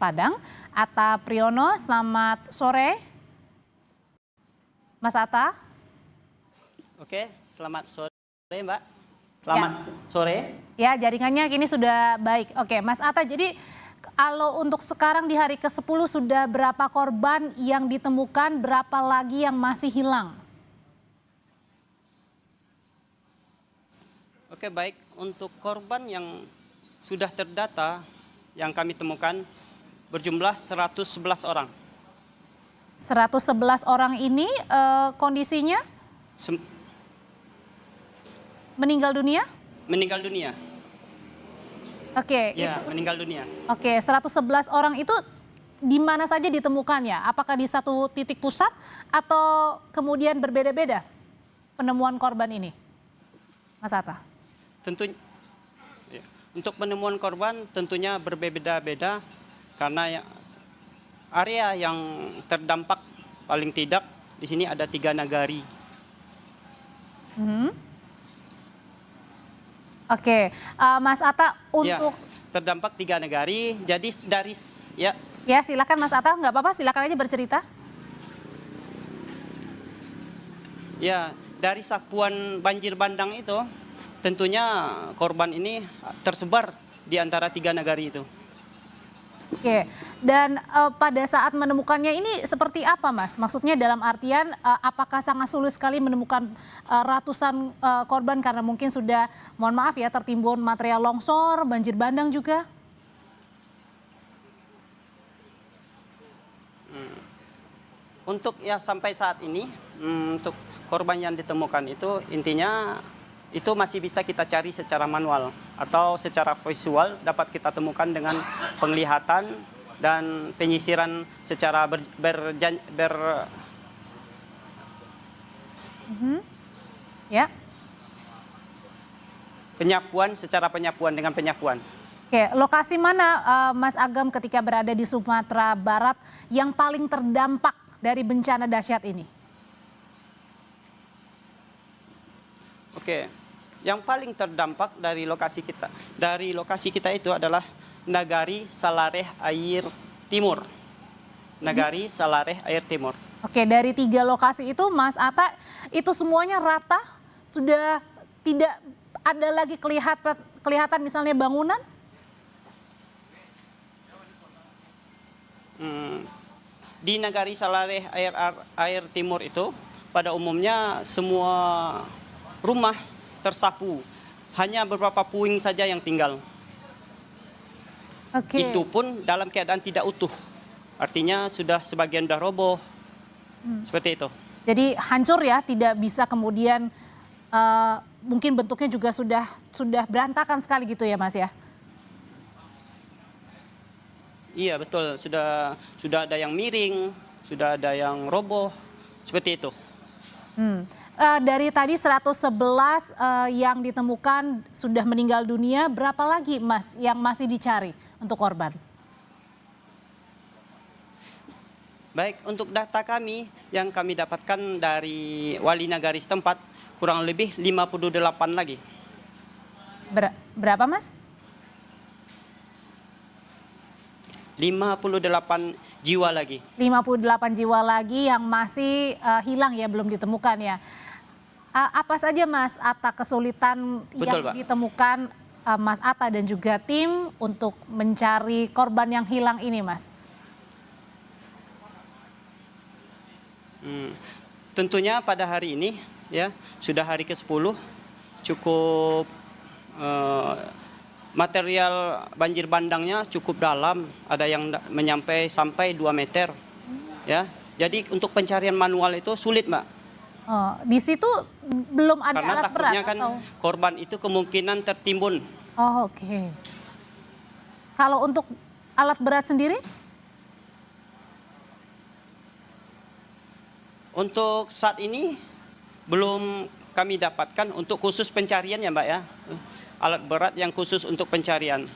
Padang. Atta Priyono, selamat sore. Mas Atta. Oke, selamat sore Mbak. Selamat sore. Ya, jaringannya kini sudah baik. Oke, Mas Atta, jadi kalau untuk sekarang di hari ke-10 sudah berapa korban yang ditemukan, berapa lagi yang masih hilang? Oke, baik. Untuk korban yang sudah terdata yang kami temukan berjumlah 111 orang. 111 orang ini kondisinya meninggal dunia? Meninggal dunia. Oke, Ya, itu meninggal dunia. Oke, 111 orang itu di mana saja ditemukannya? Apakah di satu titik pusat atau kemudian berbeda-beda penemuan korban ini? Mas Atta. Untuk penemuan korban tentunya berbeda-beda karena area yang terdampak paling tidak di sini ada 3 nagari. Oke, Mas Atta untuk terdampak 3 nagari. Jadi dari ya silakan Mas Atta, nggak apa-apa, silakan aja bercerita. Ya, dari sapuan banjir bandang itu tentunya korban ini tersebar di antara 3 nagari itu. Oke, dan pada saat menemukannya ini seperti apa, Mas? Maksudnya dalam artian apakah sangat sulit sekali menemukan ratusan korban karena mungkin sudah, mohon maaf ya, tertimbun material longsor, banjir bandang juga? Untuk sampai saat ini, untuk korban yang ditemukan itu intinya itu masih bisa kita cari secara manual atau secara visual dapat kita temukan dengan penglihatan dan penyisiran secara penyapuan dengan penyapuan. Oke, lokasi mana Mas Agam ketika berada di Sumatera Barat yang paling terdampak dari bencana dahsyat ini? Oke, yang paling terdampak dari lokasi kita itu adalah Nagari Salareh Air Timur. Nagari Salareh Air Timur. Oke, dari 3 lokasi itu Mas Atta, itu semuanya rata? Sudah tidak ada lagi kelihatan misalnya bangunan? Di Nagari Salareh Air Timur itu pada umumnya semua rumah tersapu, hanya beberapa puing saja yang tinggal. Oke. Itu pun dalam keadaan tidak utuh, artinya sebagian sudah roboh, seperti itu. Jadi hancur ya, tidak bisa kemudian mungkin bentuknya juga sudah berantakan sekali gitu ya, Mas ya? Iya betul, sudah ada yang miring, sudah ada yang roboh, seperti itu. Dari tadi 111 yang ditemukan sudah meninggal dunia, berapa lagi Mas yang masih dicari untuk korban? Baik, untuk data kami yang kami dapatkan dari wali nagari setempat kurang lebih 58 lagi. Berapa Mas? 58 jiwa lagi. 58 jiwa lagi yang masih hilang ya, belum ditemukan ya. Apa saja Mas Atta kesulitan yang ditemukan Mas Atta dan juga tim untuk mencari korban yang hilang ini, Mas? Tentunya pada hari ini ya sudah hari ke-10 cukup material banjir bandangnya cukup dalam, ada yang sampai 2 meter ya. Jadi untuk pencarian manual itu sulit, Mbak. Oh, di situ belum ada karena alat berat takutnya kan atau? Korban itu kemungkinan tertimbun. Oh, oke. Kalau untuk alat berat sendiri? Untuk saat ini belum kami dapatkan untuk khusus pencarian ya, Mbak ya. Alat berat yang khusus untuk pencarian.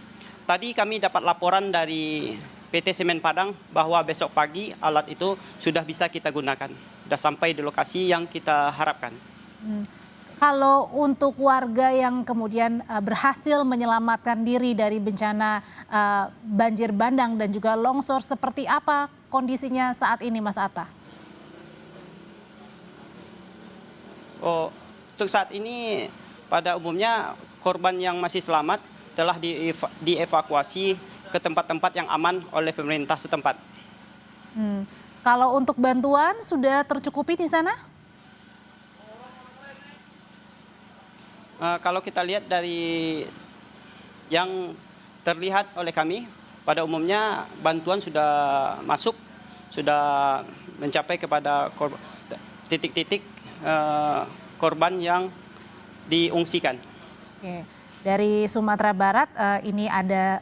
Tadi kami dapat laporan dari PT Semen Padang bahwa besok pagi alat itu sudah bisa kita gunakan. Sudah sampai di lokasi yang kita harapkan. Kalau untuk warga yang kemudian berhasil menyelamatkan diri dari bencana banjir bandang dan juga longsor, seperti apa kondisinya saat ini, Mas Atta? Oh, untuk saat ini pada umumnya korban yang masih selamat telah dievakuasi ke tempat-tempat yang aman oleh pemerintah setempat. Kalau untuk bantuan sudah tercukupi di sana? Kalau kita lihat dari yang terlihat oleh kami, pada umumnya bantuan sudah masuk, sudah mencapai kepada titik-titik korban yang diungsikan. Oke. Dari Sumatera Barat ini ada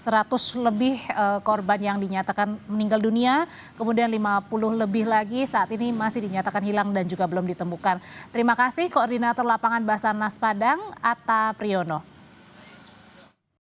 100 lebih korban yang dinyatakan meninggal dunia, kemudian 50 lebih lagi saat ini masih dinyatakan hilang dan juga belum ditemukan. Terima kasih Koordinator Lapangan Basarnas Padang, Atta Priyono.